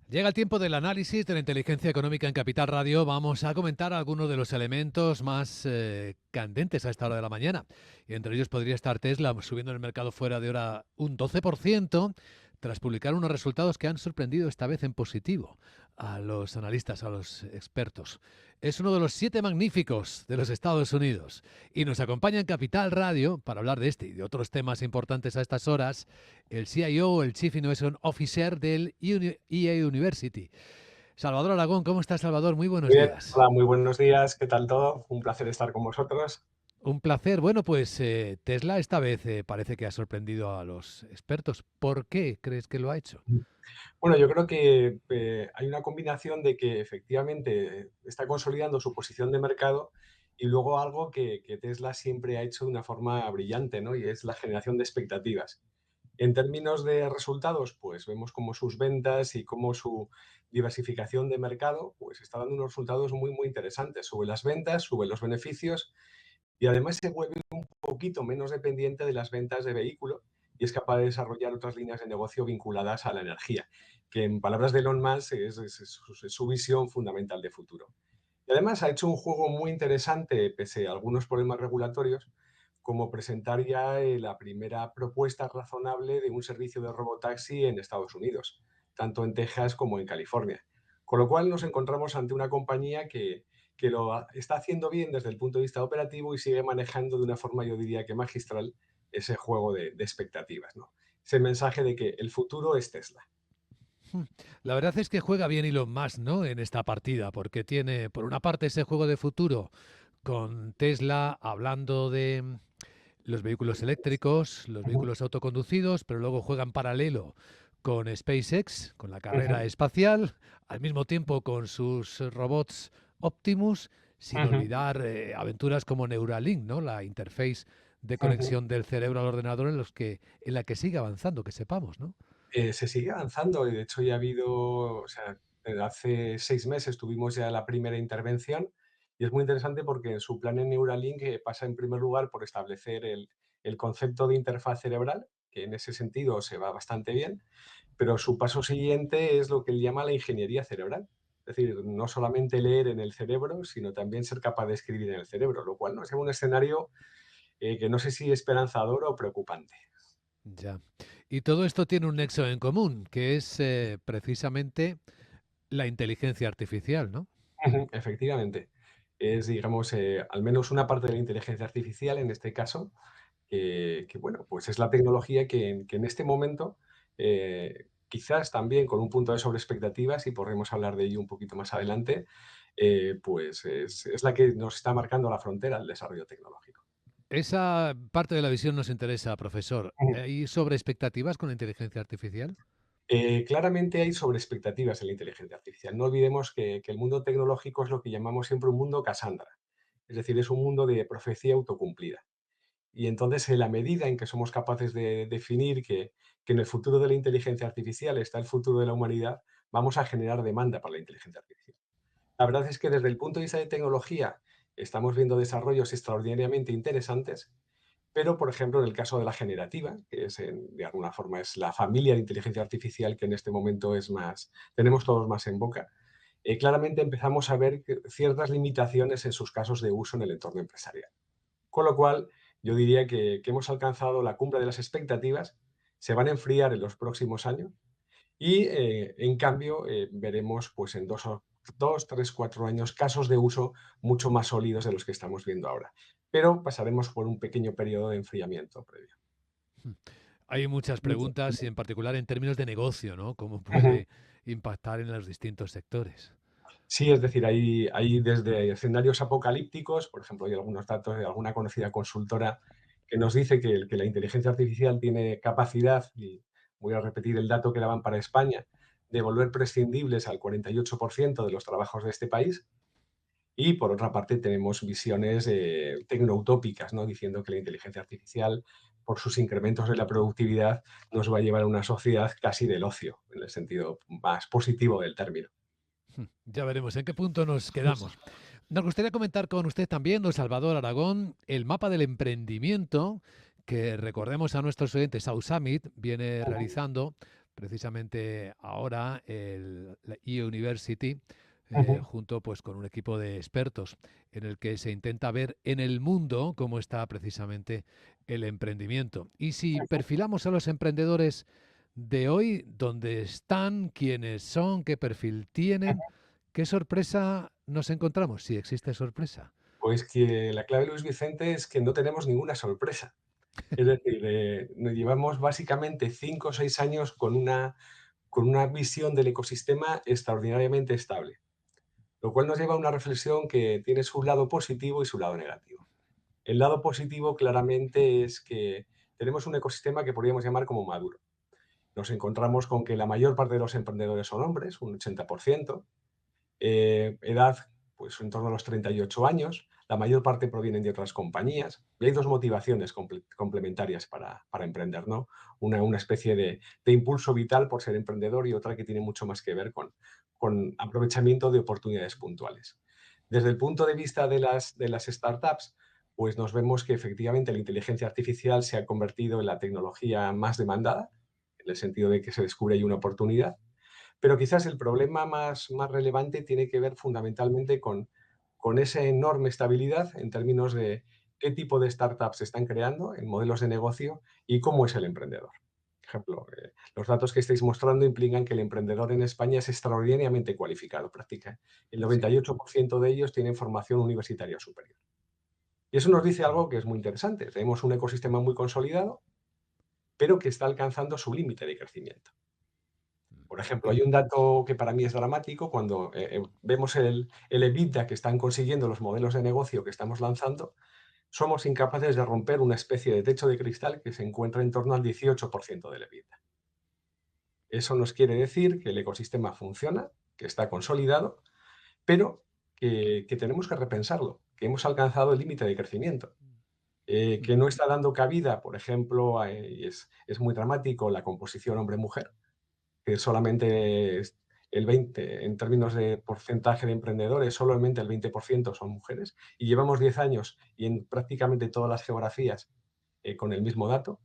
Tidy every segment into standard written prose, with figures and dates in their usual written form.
Llega el tiempo del análisis de la inteligencia económica en Capital Radio. Vamos a comentar algunos de los elementos más candentes a esta hora de la mañana. Y entre ellos podría estar Tesla subiendo en el mercado fuera de hora un 12% tras publicar unos resultados que han sorprendido esta vez en positivo a los analistas, a los expertos. Es uno de los 7 magníficos de los Estados Unidos. Y nos acompaña en Capital Radio para hablar de este y de otros temas importantes a estas horas el CIO, el Chief Innovation Officer del EA University. Salvador Aragón, ¿cómo estás, Salvador? Muy buenos Muy bien, días. hola, muy buenos días, ¿qué tal todo? Un placer estar con vosotros. Un placer. Bueno, pues Tesla esta vez parece que ha sorprendido a los expertos. ¿Por qué crees que lo ha hecho? Bueno, yo creo que hay una combinación de que efectivamente está consolidando su posición de mercado y luego algo que Tesla siempre ha hecho de una forma brillante, ¿no? Y es la generación de expectativas. En términos de resultados, pues vemos cómo sus ventas y cómo su diversificación de mercado, pues está dando unos resultados muy, muy interesantes. Sube las ventas, sube los beneficios y además se vuelve un poquito menos dependiente de las ventas de vehículo y es capaz de desarrollar otras líneas de negocio vinculadas a la energía, que en palabras de Elon Musk es su visión fundamental de futuro. Y además ha hecho un juego muy interesante, pese a algunos problemas regulatorios, como presentar ya la primera propuesta razonable de un servicio de robotaxi en Estados Unidos, tanto en Texas como en California. Con lo cual nos encontramos ante una compañía que está haciendo bien desde el punto de vista operativo y sigue manejando de una forma, yo diría que magistral, ese juego de expectativas, ¿no? Ese mensaje de que el futuro es Tesla. La verdad es que juega bien Elon Musk, ¿no? En esta partida, porque tiene, por una parte, ese juego de futuro con Tesla hablando de los vehículos eléctricos, los Uh -huh, vehículos autoconducidos, pero luego juega en paralelo con SpaceX, con la uh -huh, carrera espacial, al mismo tiempo con sus robots Optimus, sin olvidar aventuras como Neuralink, ¿no? La interface de uh -huh. conexión del cerebro al ordenador en la que sigue avanzando, que sepamos, ¿no? Se sigue avanzando y de hecho ya ha habido, o sea, hace 6 meses tuvimos ya la primera intervención y es muy interesante porque en su plan en Neuralink pasa en primer lugar por establecer el concepto de interfaz cerebral, que en ese sentido se va bastante bien, pero su paso siguiente es lo que él llama la ingeniería cerebral. Es decir, no solamente leer en el cerebro, sino también ser capaz de escribir en el cerebro, lo cual nos lleva a un escenario que no sé si esperanzador o preocupante. Ya. Y todo esto tiene un nexo en común, que es precisamente la inteligencia artificial, ¿no? Ujú, efectivamente. Es, digamos, al menos una parte de la inteligencia artificial, en este caso, bueno, pues es la tecnología que en este momento, quizás también con un punto de sobreexpectativas, y podremos hablar de ello un poquito más adelante, pues es la que nos está marcando la frontera del desarrollo tecnológico. Esa parte de la visión nos interesa, profesor. Ujú. ¿Hay sobre expectativas con la inteligencia artificial? Claramente hay sobreexpectativas en la inteligencia artificial. No olvidemos que el mundo tecnológico es lo que llamamos siempre un mundo Cassandra, es decir, es un mundo de profecía autocumplida. Y entonces, en la medida en que somos capaces de definir que en el futuro de la inteligencia artificial está el futuro de la humanidad, vamos a generar demanda para la inteligencia artificial. La verdad es que desde el punto de vista de tecnología estamos viendo desarrollos extraordinariamente interesantes, pero, por ejemplo, en el caso de la generativa, que es de alguna forma es la familia de inteligencia artificial que en este momento es más, tenemos todos más en boca, claramente empezamos a ver ciertas limitaciones en sus casos de uso en el entorno empresarial. Con lo cual, yo diría que hemos alcanzado la cumbre de las expectativas, se van a enfriar en los próximos años y, en cambio, veremos pues, en 2, 3, 4 años casos de uso mucho más sólidos de los que estamos viendo ahora. Pero pasaremos por un pequeño periodo de enfriamiento previo. Hmm. Hay muchas preguntas y en particular en términos de negocio, ¿no? ¿Cómo Ujú. puede impactar en los distintos sectores? Sí, es decir, hay desde escenarios apocalípticos, por ejemplo, hay algunos datos de alguna conocida consultora que nos dice que la inteligencia artificial tiene capacidad, y voy a repetir el dato que daban para España, de volver prescindibles al 48% de los trabajos de este país. Y por otra parte tenemos visiones tecnoutópicas, ¿no? Diciendo que la inteligencia artificial, por sus incrementos en la productividad, nos va a llevar a una sociedad casi del ocio, en el sentido más positivo del término. Ya veremos en qué punto nos quedamos. Nos gustaría comentar con usted también, don Salvador Aragón, el mapa del emprendimiento que recordemos a nuestros oyentes, South Summit viene realizando precisamente ahora la eUniversity, Ujú. junto pues con un equipo de expertos en el que se intenta ver en el mundo cómo está precisamente el emprendimiento. Y si perfilamos a los emprendedores de hoy, dónde están, quiénes son, qué perfil tienen, qué sorpresa nos encontramos, si existe sorpresa. Pues que la clave, Luis Vicente, es que no tenemos ninguna sorpresa. Es decir, nos llevamos básicamente 5 o 6 años con una visión del ecosistema extraordinariamente estable, lo cual nos lleva a una reflexión que tiene su lado positivo y su lado negativo. El lado positivo claramente es que tenemos un ecosistema que podríamos llamar como maduro. Nos encontramos con que la mayor parte de los emprendedores son hombres, un 80%, edad pues en torno a los 38 años, la mayor parte provienen de otras compañías y hay dos motivaciones complementarias para emprender, ¿no? Una especie de impulso vital por ser emprendedor y otra que tiene mucho más que ver con aprovechamiento de oportunidades puntuales. Desde el punto de vista de las startups, pues nos vemos que efectivamente la inteligencia artificial se ha convertido en la tecnología más demandada, en el sentido de que se descubre ahí una oportunidad, pero quizás el problema más relevante tiene que ver fundamentalmente con esa enorme estabilidad en términos de qué tipo de startups se están creando en modelos de negocio y cómo es el emprendedor. Por ejemplo, los datos que estáis mostrando implican que el emprendedor en España es extraordinariamente cualificado, práctica. El Sí. 98% de ellos tienen formación universitaria superior. Y eso nos dice Mm. algo que es muy interesante. Tenemos un ecosistema muy consolidado, pero que está alcanzando su límite de crecimiento. Por ejemplo, hay Y- un dato que para mí es dramático cuando vemos el EBITDA que están consiguiendo los modelos de negocio que estamos lanzando, somos incapaces de romper una especie de techo de cristal que se encuentra en torno al 18% del EBITDA. Eso nos quiere decir que el ecosistema funciona, que está consolidado, pero que tenemos que repensarlo, que hemos alcanzado el límite de crecimiento, mm, que no está dando cabida, por ejemplo, y es muy dramático la composición hombre-mujer, que solamente es el 20, en términos de porcentaje de emprendedores, solamente el 20% son mujeres, y llevamos 10 años y en prácticamente todas las geografías con el mismo dato,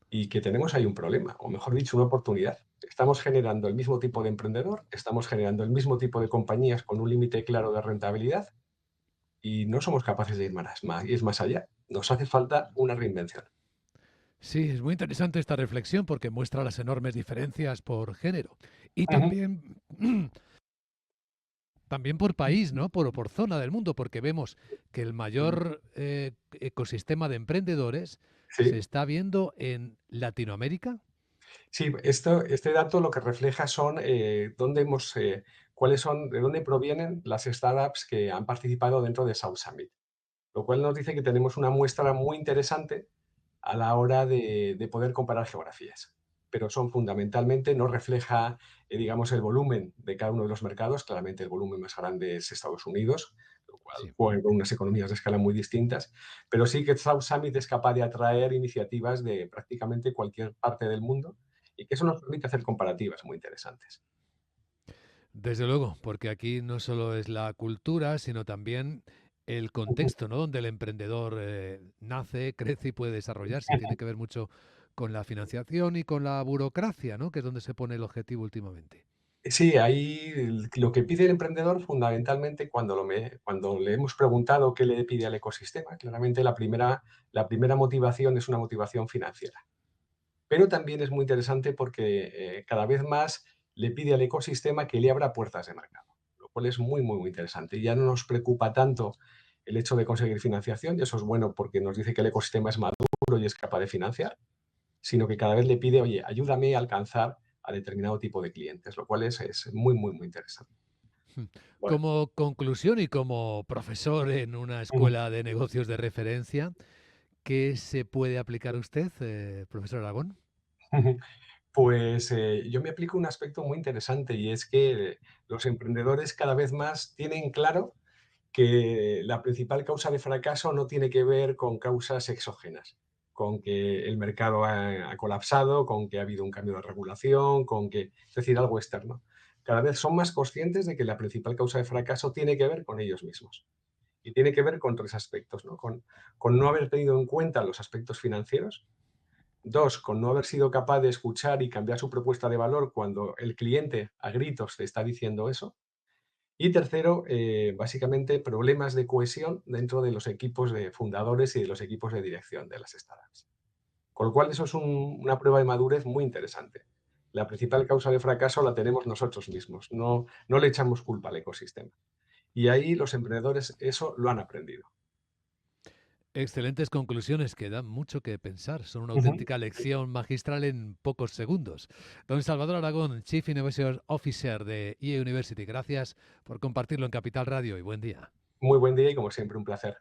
y que tenemos ahí un problema, o mejor dicho, una oportunidad. Estamos generando el mismo tipo de emprendedor, estamos generando el mismo tipo de compañías con un límite claro de rentabilidad, y no somos capaces de ir más allá. Nos hace falta una reinvención. Sí, es muy interesante esta reflexión porque muestra las enormes diferencias por género y Ujú. también, también por país, ¿no? Por zona del mundo, porque vemos que el mayor ecosistema de emprendedores se Sí. está viendo en Latinoamérica. Sí, este dato lo que refleja son dónde cuáles son, de dónde provienen las startups que han participado dentro de South Summit, lo cual nos dice que tenemos una muestra muy interesante a la hora de poder comparar geografías. Pero son fundamentalmente, no refleja, digamos, el volumen de cada uno de los mercados. Claramente el volumen más grande es Estados Unidos, lo cual Sí. juega con unas economías de escala muy distintas. Pero sí que South Summit es capaz de atraer iniciativas de prácticamente cualquier parte del mundo y que eso nos permite hacer comparativas muy interesantes. Desde luego, porque aquí no solo es la cultura, sino también el contexto, ¿no? Donde el emprendedor nace, crece y puede desarrollarse. Y tiene que ver mucho con la financiación y con la burocracia, ¿no? Que es donde se pone el objetivo últimamente. Sí, ahí lo que pide el emprendedor fundamentalmente cuando le hemos preguntado qué le pide al ecosistema, claramente la primera motivación es una motivación financiera. Pero también es muy interesante porque cada vez más le pide al ecosistema que le abra puertas de mercado, lo cual es muy, muy, muy interesante. Ya no nos preocupa tanto el hecho de conseguir financiación, y eso es bueno porque nos dice que el ecosistema es maduro y es capaz de financiar, sino que cada vez le pide, oye, ayúdame a alcanzar a determinado tipo de clientes, lo cual es muy, muy, muy interesante. Bueno, Como conclusión y como profesor en una escuela de negocios de referencia, ¿qué se puede aplicar usted, profesor Aragón? pues yo me aplico un aspecto muy interesante y es que los emprendedores cada vez más tienen claro que la principal causa de fracaso no tiene que ver con causas exógenas, con que el mercado ha colapsado, con que ha habido un cambio de regulación, es decir, algo externo. Cada vez son más conscientes de que la principal causa de fracaso tiene que ver con ellos mismos. Y tiene que ver con tres aspectos, ¿no? Con no haber tenido en cuenta los aspectos financieros, Dos, con no haber sido capaz de escuchar y cambiar su propuesta de valor cuando el cliente a gritos te está diciendo eso. Y tercero, básicamente problemas de cohesión dentro de los equipos de fundadores y de los equipos de dirección de las startups. Con lo cual eso es una prueba de madurez muy interesante. La principal causa de fracaso la tenemos nosotros mismos, no le echamos culpa al ecosistema. Y ahí los emprendedores eso lo han aprendido. Excelentes conclusiones que dan mucho que pensar. Son una Ujú. auténtica lección magistral en pocos segundos. Don Salvador Aragón, Chief Innovation Officer de EA University, gracias por compartirlo en Capital Radio y buen día. Muy buen día y como siempre un placer.